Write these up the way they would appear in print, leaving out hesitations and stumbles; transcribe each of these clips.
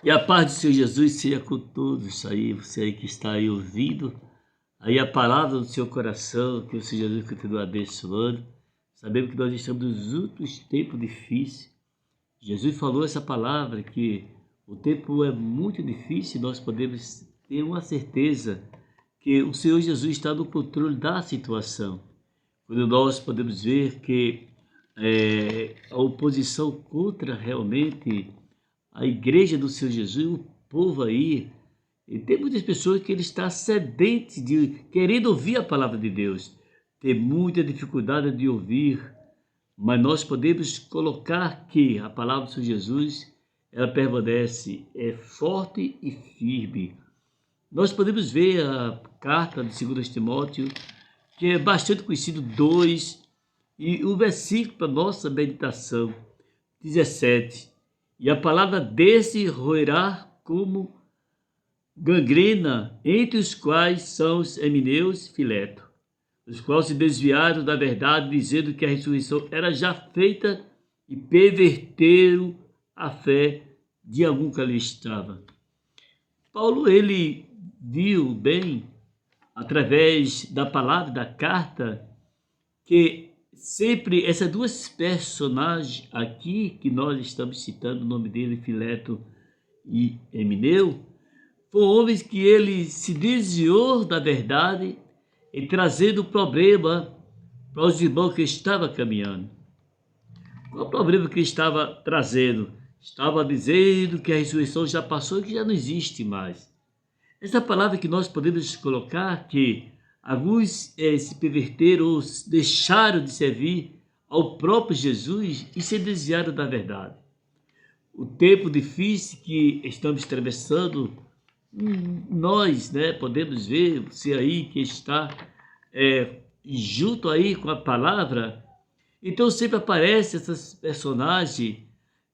E a paz do Senhor Jesus seja com todos aí, você aí que está aí ouvindo, aí a palavra do seu coração, que o Senhor Jesus continua abençoando. Sabemos que nós estamos nos últimos tempos difíceis. Jesus falou essa palavra que o tempo é muito difícil e nós podemos ter uma certeza que o Senhor Jesus está no controle da situação. Quando nós podemos ver que a oposição contra realmente a igreja do Senhor Jesus, o povo aí, e tem muitas pessoas que ele está sedente de querendo ouvir a palavra de Deus, tem muita dificuldade de ouvir, mas nós podemos colocar que a palavra do Senhor Jesus, ela permanece forte e firme. Nós podemos ver a carta de 2 Timóteo, que é bastante conhecido, 2, e o versículo para nossa meditação, 17. E a palavra desse roerá como gangrena, entre os quais são os Emeneus e Fileto, os quais se desviaram da verdade, dizendo que a ressurreição era já feita e perverteram a fé de algum que ali estava. Paulo, ele viu bem, através da palavra, da carta, que sempre essas duas personagens aqui, que nós estamos citando o nome dele, Fileto e Emeneu, foram homens que ele se desviou da verdade e trazendo problema para os irmãos que estavam caminhando. Qual o problema que estava trazendo? Estava dizendo que a ressurreição já passou e que já não existe mais. Essa palavra que nós podemos colocar que alguns se perverteram ou deixaram de servir ao próprio Jesus e se desviaram da verdade. O tempo difícil que estamos atravessando, nós podemos ver, você aí que está junto aí com a palavra, então sempre aparecem essas personagens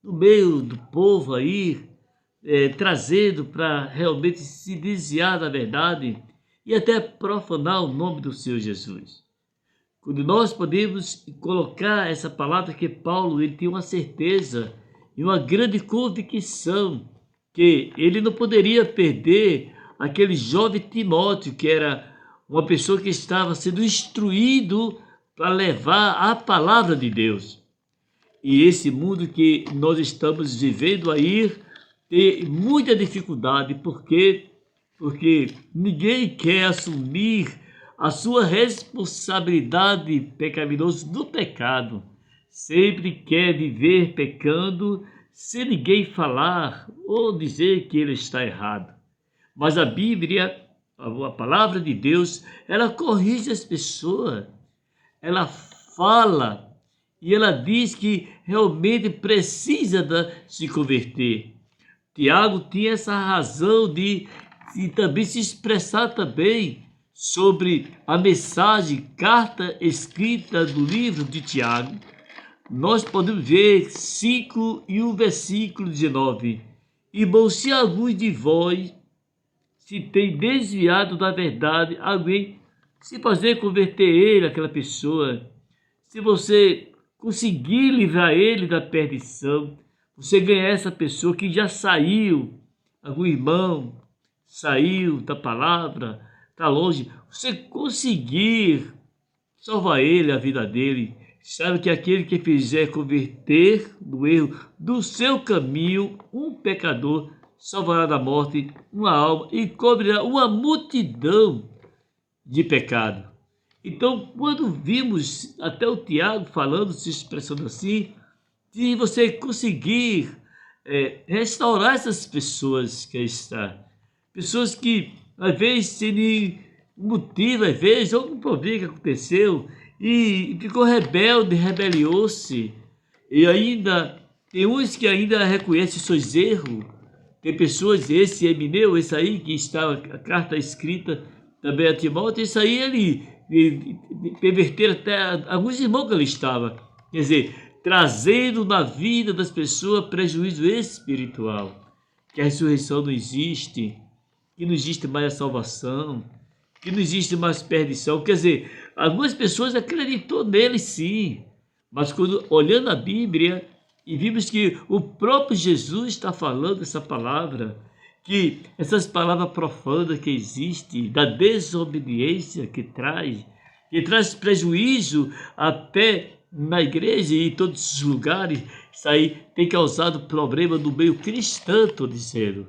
no meio do povo aí, trazendo para realmente se desviar da verdade e até profanar o nome do Senhor Jesus. Quando nós podemos colocar essa palavra que Paulo, ele tinha uma certeza e uma grande convicção que ele não poderia perder aquele jovem Timóteo, que era uma pessoa que estava sendo instruído para levar a palavra de Deus. E esse mundo que nós estamos vivendo aí tem muita dificuldade, porque ninguém quer assumir a sua responsabilidade pecaminosa do pecado. Sempre quer viver pecando sem ninguém falar ou dizer que ele está errado. Mas a Bíblia, a palavra de Deus, ela corrige as pessoas. Ela fala e ela diz que realmente precisa se converter. Tiago tinha essa razão de também se expressar também sobre a mensagem, carta escrita do livro de Tiago. Nós podemos ver 5 e o versículo 19. Irmãos, se alguns de vós se tem desviado da verdade, alguém se fazer converter ele, aquela pessoa, se você conseguir livrar ele da perdição, você ganhar essa pessoa que já saiu, algum irmão saiu da palavra, está longe, você conseguir salvar ele, a vida dele, sabe que aquele que fizer converter do erro do seu caminho, um pecador salvará da morte uma alma e cobrirá uma multidão de pecado. Então, quando vimos até o Tiago falando, se expressando assim, de você conseguir restaurar essas pessoas que está, pessoas que às vezes sem motivo, às vezes algum problema que aconteceu e ficou rebelde, rebeliou-se, e ainda tem uns que ainda reconhecem seus erros. Tem pessoas, esse Emeneu, esse aí que está a carta escrita também a Timóteo, esse aí ele perverteram até alguns irmãos que ele estava, quer dizer, trazendo na vida das pessoas prejuízo espiritual, que a ressurreição não existe, que não existe mais a salvação, que não existe mais perdição. Quer dizer, algumas pessoas acreditou nele sim, mas quando olhando a Bíblia, E vimos que o próprio Jesus está falando essa palavra, que essas palavras profanas que existem, da desobediência que traz prejuízo até na igreja e em todos os lugares. Isso aí tem causado problema no meio cristão, estou dizendo.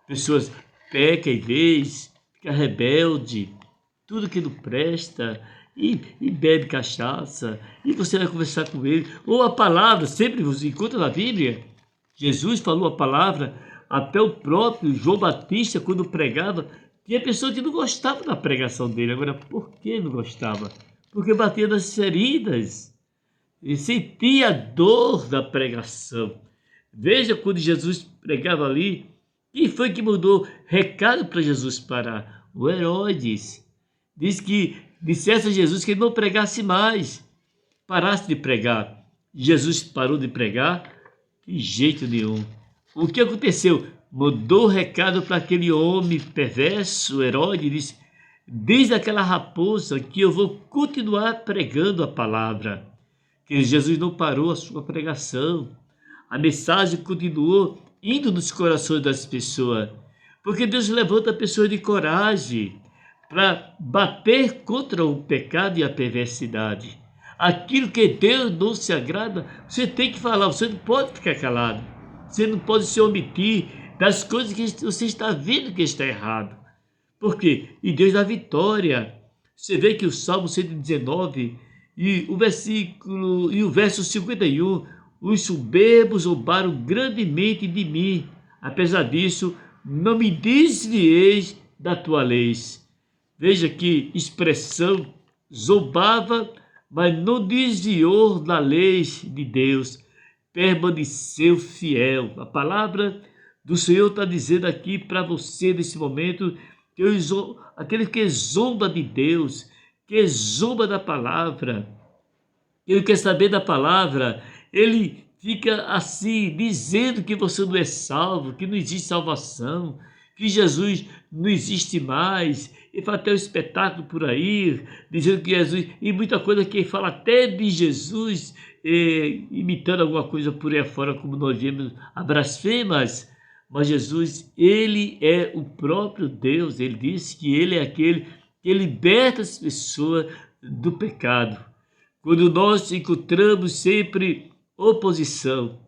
Pessoas pecam em vez, fica rebelde, tudo que não presta, e bebe cachaça, e você vai conversar com ele. Ou a palavra, sempre você encontra na Bíblia, Jesus falou a palavra, até o próprio João Batista, quando pregava, tinha pessoa que não gostava da pregação dele. Agora, por que não gostava? Porque batia nas feridas e sentia a dor da pregação. Veja quando Jesus pregava ali, quem foi que mandou recado para Jesus parar? O Herodes. Diz que dissesse a Jesus que ele não pregasse mais, parasse de pregar. Jesus parou de pregar? De jeito nenhum. O que aconteceu? Mandou recado para aquele homem perverso, Herodes, disse: diz aquela raposa que eu vou continuar pregando a palavra. Que Jesus não parou a sua pregação. A mensagem continuou indo nos corações das pessoas. Porque Deus levanta pessoas de coragem para bater contra o pecado e a perversidade. Aquilo que Deus não se agrada, você tem que falar, você não pode ficar calado. Você não pode se omitir das coisas que você está vendo que está errado. Por quê? E Deus dá vitória. Você vê que o Salmo 119 e o verso 51, os soberbos zombaram grandemente de mim. Apesar disso, não me desvieis da tua lei. Veja que expressão, zombava, mas não desviou da lei de Deus, permaneceu fiel. A palavra do Senhor está dizendo aqui para você nesse momento, que aquele que zomba de Deus, que zomba da palavra, ele quer saber da palavra, ele fica assim, dizendo que você não é salvo, que não existe salvação, que Jesus não existe mais, e faz até um espetáculo por aí, dizendo que Jesus, e muita coisa que fala até de Jesus, imitando alguma coisa por aí fora, como nós vemos, a blasfemas. Mas Jesus, ele é o próprio Deus, ele disse que ele é aquele que liberta as pessoas do pecado. Quando nós encontramos sempre oposição,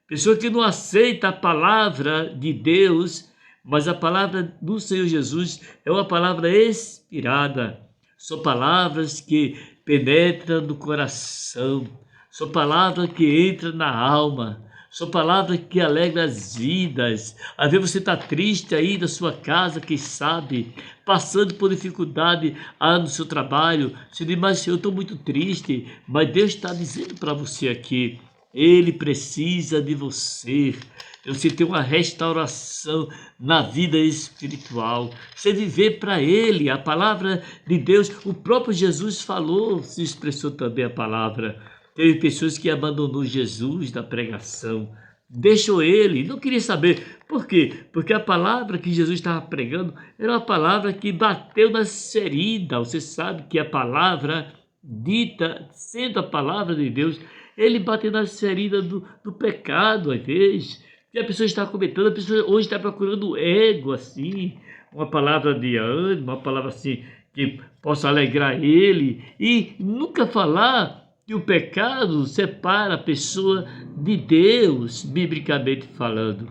pessoa que não aceita a palavra de Deus, mas a palavra do Senhor Jesus é uma palavra inspirada. São palavras que penetram no coração. São palavras que entram na alma. São palavras que alegram as vidas. Às vezes você está triste aí na sua casa, quem sabe, passando por dificuldade no seu trabalho. Você diz, mas eu estou muito triste. Mas Deus está dizendo para você aqui, Ele precisa de você. Você ter uma restauração na vida espiritual. Você viver para Ele. A palavra de Deus, o próprio Jesus falou, se expressou também a palavra. Teve pessoas que abandonou Jesus da pregação. Deixou Ele, não queria saber. Por quê? Porque a palavra que Jesus estava pregando era uma palavra que bateu nas feridas. Você sabe que a palavra dita, sendo a palavra de Deus, ele bateu nas feridas do pecado, às vezes. E a pessoa está comentando, a pessoa hoje está procurando ego, assim, uma palavra de ânimo, uma palavra assim, que possa alegrar ele, e nunca falar que o pecado separa a pessoa de Deus, biblicamente falando.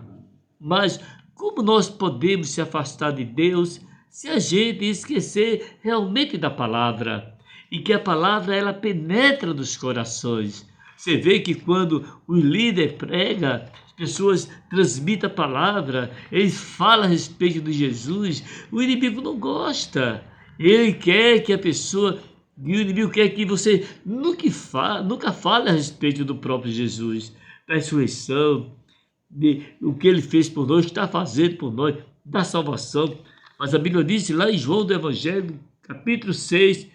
Mas como nós podemos se afastar de Deus se a gente esquecer realmente da palavra? E que a palavra, ela penetra nos corações. Você vê que quando o líder prega, as pessoas transmitem a palavra, eles falam a respeito de Jesus, o inimigo não gosta. Ele quer que a pessoa, e o inimigo quer que você nunca fale a respeito do próprio Jesus, da ressurreição, de o que ele fez por nós, está fazendo por nós, da salvação. Mas a Bíblia diz lá em João do Evangelho, capítulo 6,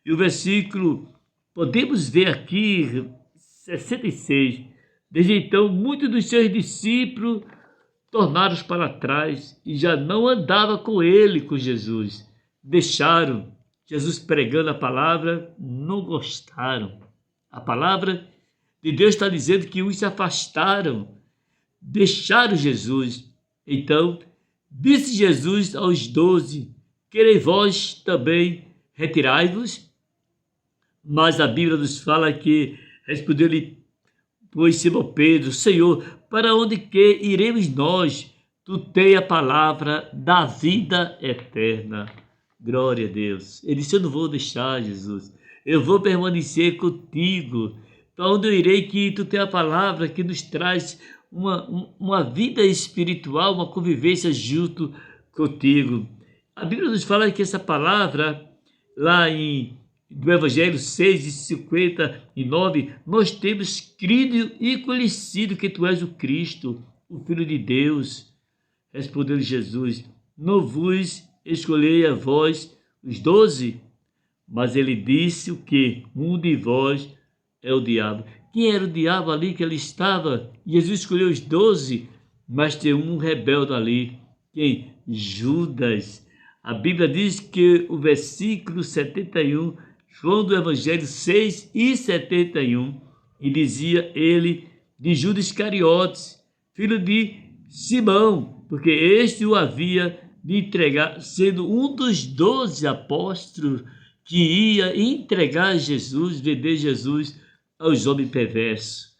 e o versículo, podemos ver aqui, 66. Desde então, muitos dos seus discípulos tornaram para trás e já não andavam com ele, com Jesus. Deixaram Jesus pregando a palavra, não gostaram. A palavra de Deus está dizendo que uns se afastaram, deixaram Jesus. Então, disse Jesus aos 12, querei vós também retirai-vos? Mas a Bíblia nos fala que respondeu-lhe, pois Simão Pedro, Senhor, para onde que iremos nós? Tu tens a palavra da vida eterna. Glória a Deus. Ele disse, eu não vou deixar, Jesus. Eu vou permanecer contigo. Para onde eu irei, que tu tens a palavra que nos traz uma vida espiritual, uma convivência junto contigo. A Bíblia nos fala que essa palavra, lá do Evangelho 6:59, nós temos crido e conhecido que tu és o Cristo, o Filho de Deus. Respondeu Jesus, não vos escolhei a vós os 12, mas ele disse o que? Um de vós é o diabo. Quem era o diabo ali que ele estava? Jesus escolheu os 12, mas tem um rebelde ali. Quem? Judas. A Bíblia diz que o versículo 71, João do Evangelho 6:71, e dizia ele de Judas Iscariotes, filho de Simão, porque este o havia de entregar, sendo um dos 12 apóstolos que ia entregar Jesus, vender Jesus aos homens perversos.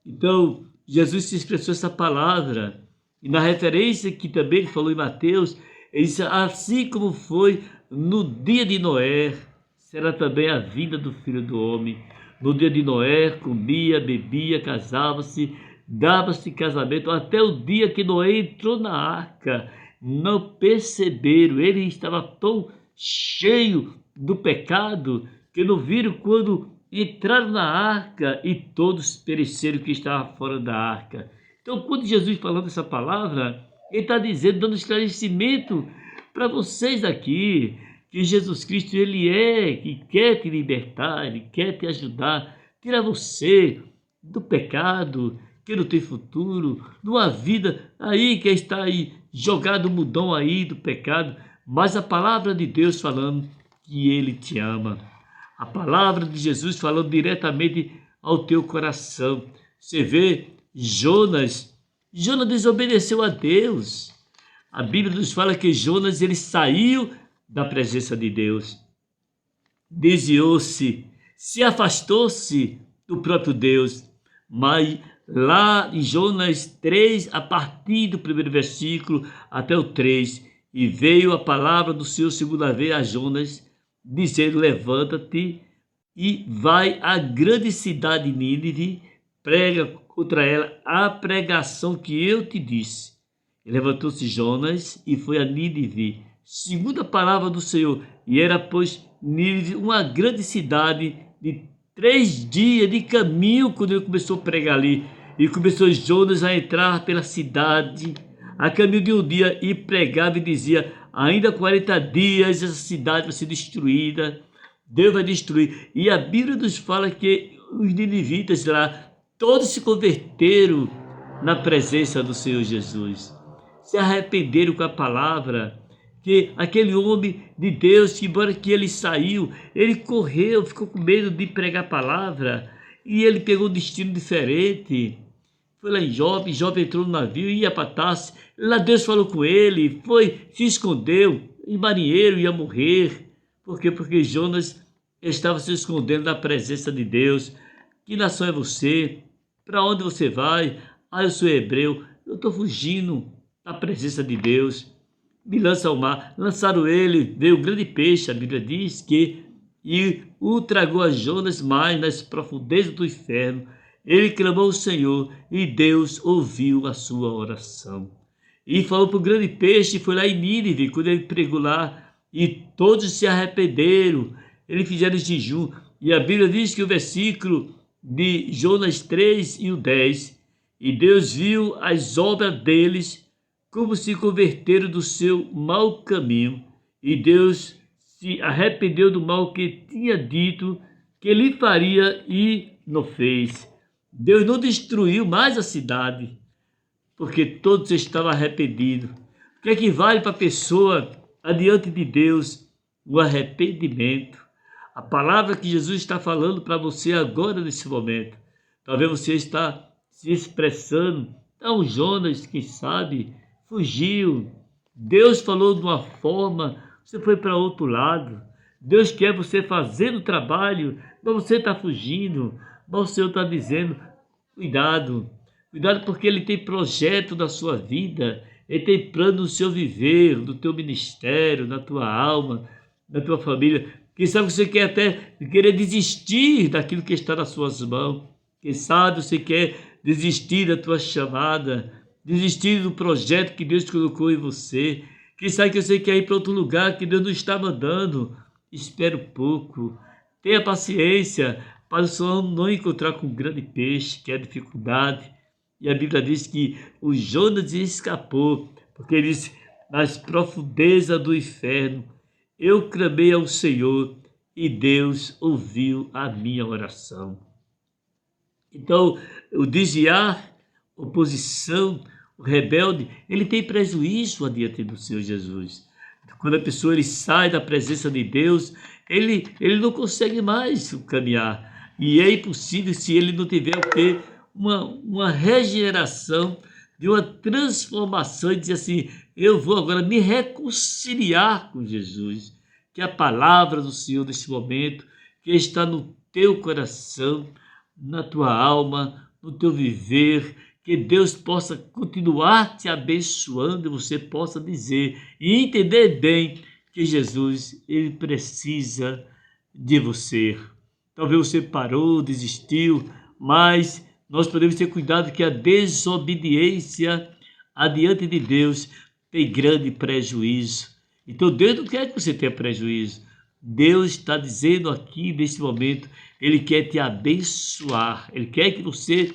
Então, Jesus se expressou essa palavra, e na referência que também ele falou em Mateus, ele disse, assim como foi no dia de Noé, será também a vinda do Filho do Homem. No dia de Noé, comia, bebia, casava-se, dava-se casamento, até o dia que Noé entrou na arca. Não perceberam, ele estava tão cheio do pecado que não viram quando entraram na arca e todos pereceram que estavam fora da arca. Então, quando Jesus falando essa palavra, ele está dizendo, dando esclarecimento para vocês aqui, que Jesus Cristo, que quer te libertar, ele quer te ajudar, tirar você do pecado, que não tem futuro, numa vida aí que está aí, jogado o mundão aí do pecado, mas a palavra de Deus falando que ele te ama. A palavra de Jesus falando diretamente ao teu coração. Você vê Jonas desobedeceu a Deus. A Bíblia nos fala que Jonas ele saiu da presença de Deus, desviou-se, se afastou-se do próprio Deus. Mas lá em Jonas 3, a partir do primeiro versículo até o 3, e veio a palavra do Senhor segunda vez a Jonas, dizendo, levanta-te e vai à grande cidade de Nínive, prega contra ela a pregação que eu te disse. E levantou-se Jonas e foi a Nínive, segundo a palavra do Senhor, e era, pois, Nínive uma grande cidade de 3 dias de caminho, quando ele começou a pregar ali. E começou Jonas a entrar pela cidade, a caminho de um dia, e pregava e dizia, ainda 40 dias essa cidade vai ser destruída, Deus vai destruir. E a Bíblia nos fala que os ninivitas lá, todos se converteram na presença do Senhor Jesus, se arrependeram com a palavra, que aquele homem de Deus, que embora que ele saiu, ele correu, ficou com medo de pregar a palavra, e ele pegou um destino diferente. Foi lá em Jope, Jope entrou no navio, ia para Tarsis, lá Deus falou com ele, se escondeu, e marinheiro ia morrer. Por quê? Porque Jonas estava se escondendo da presença de Deus. Que nação é você? Para onde você vai? Eu sou hebreu, eu estou fugindo da presença de Deus. Me lança ao mar. Lançaram ele, veio um grande peixe, a Bíblia diz que, e o tragou a Jonas mais nas profundezas do inferno. Ele clamou ao Senhor e Deus ouviu a sua oração. E falou para o grande peixe, foi lá em Nínive, quando ele pregou lá, e todos se arrependeram, eles fizeram jejum. E a Bíblia diz que o versículo de Jonas 3 e o 10, e Deus viu as obras deles, como se converteram do seu mau caminho, e Deus se arrependeu do mal que tinha dito que ele faria e não fez. Deus não destruiu mais a cidade, porque todos estavam arrependidos. O que é que vale para a pessoa adiante de Deus? O arrependimento. A palavra que Jesus está falando para você agora, nesse momento, Talvez você está se expressando. Então, Jonas, quem sabe, fugiu. Deus falou de uma forma, você foi para outro lado. Deus quer você fazendo o trabalho, mas você está fugindo. Mas o Senhor está dizendo, cuidado. Cuidado porque Ele tem projeto na sua vida. Ele tem plano no seu viver, no teu ministério, na tua alma, na tua família. Quem sabe você quer até querer desistir daquilo que está nas suas mãos. Quem sabe você quer desistir da tua chamada, desistir do projeto que Deus colocou em você. Quem sabe que você quer ir para outro lugar que Deus não está mandando. Espere um pouco, tenha paciência para o Senhor não encontrar com um grande peixe, que é a dificuldade. E a Bíblia diz que o Jonas escapou, porque ele disse, nas profundezas do inferno, eu clamei ao Senhor e Deus ouviu a minha oração. Então, o desviar, oposição, o rebelde, ele tem prejuízo adiante do Senhor Jesus. Quando a pessoa ele sai da presença de Deus, ele não consegue mais caminhar. E é impossível se ele não tiver o quê? Uma regeneração, de uma transformação, e dizer assim, eu vou agora me reconciliar com Jesus. Que a palavra do Senhor neste momento, que está no teu coração, na tua alma, no teu viver, que Deus possa continuar te abençoando e você possa dizer e entender bem que Jesus, ele precisa de você. Talvez você parou, desistiu, mas nós podemos ter cuidado que a desobediência adiante de Deus tem grande prejuízo. Então Deus não quer que você tenha prejuízo. Deus está dizendo aqui nesse momento, Ele quer te abençoar, Ele quer que você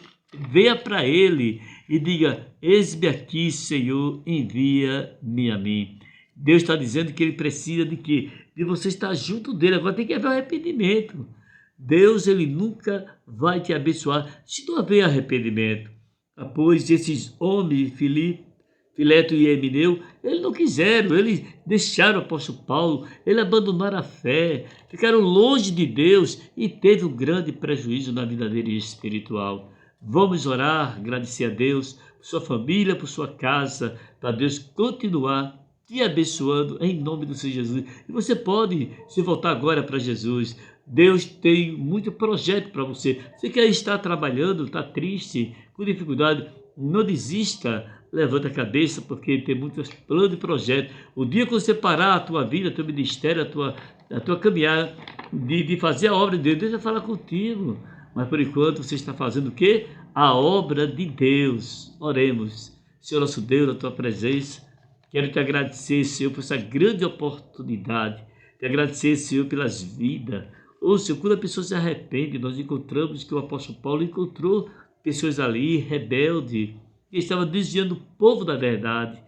venha para Ele e diga, eis-me aqui, Senhor, envia-me a mim. Deus está dizendo que Ele precisa de quê? De você estar junto dEle. Agora tem que haver arrependimento. Deus, Ele nunca vai te abençoar se não haver arrependimento. Pois esses homens, Fileto e Emineu, eles não quiseram, eles deixaram o apóstolo Paulo, eles abandonaram a fé, ficaram longe de Deus e teve um grande prejuízo na vida dele espiritual. Vamos orar, agradecer a Deus por sua família, por sua casa, para Deus continuar te abençoando em nome do Senhor Jesus. E você pode se voltar agora para Jesus. Deus tem muito projeto para você. Você quer estar trabalhando, está triste, com dificuldade, não desista. Levanta a cabeça, porque tem muitos planos e projetos. O dia que você parar a tua vida, o teu ministério, a tua caminhada, de fazer a obra de Deus, Deus vai falar contigo. Mas por enquanto você está fazendo o quê? A obra de Deus. Oremos. Senhor nosso Deus, na tua presença, quero te agradecer, Senhor, por essa grande oportunidade. Te agradecer, Senhor, pelas vidas. Senhor, quando a pessoa se arrepende, nós encontramos que o apóstolo Paulo encontrou pessoas ali, rebeldes, que estava desviando o povo da verdade,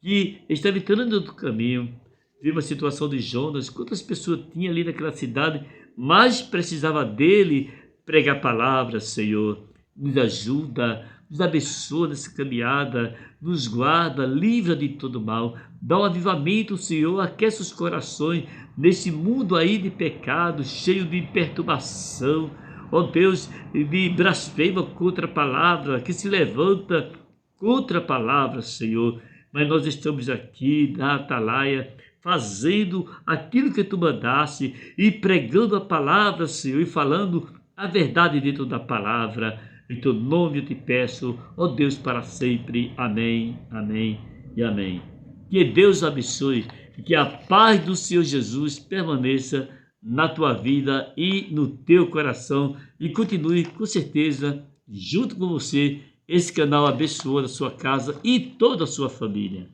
que estava entrando em outro caminho. Viu uma situação de Jonas, quantas pessoas tinha ali naquela cidade, mas precisava dele pregar a palavra, Senhor. Nos ajuda, nos abençoa nessa caminhada, nos guarda, livra de todo mal. Dá um avivamento, Senhor, aquece os corações nesse mundo aí de pecado, cheio de perturbação. Ó Deus, de blasfema contra a palavra, que se levanta contra a palavra, Senhor. Mas nós estamos aqui na atalaia, fazendo aquilo que Tu mandaste e pregando a palavra, Senhor, e falando a verdade dentro da palavra. Em Teu nome eu te peço, ó Deus, para sempre. Amém, amém e amém. Que Deus abençoe e que a paz do Senhor Jesus permaneça na tua vida e no teu coração e continue com certeza junto com você esse canal abençoando a sua casa e toda a sua família.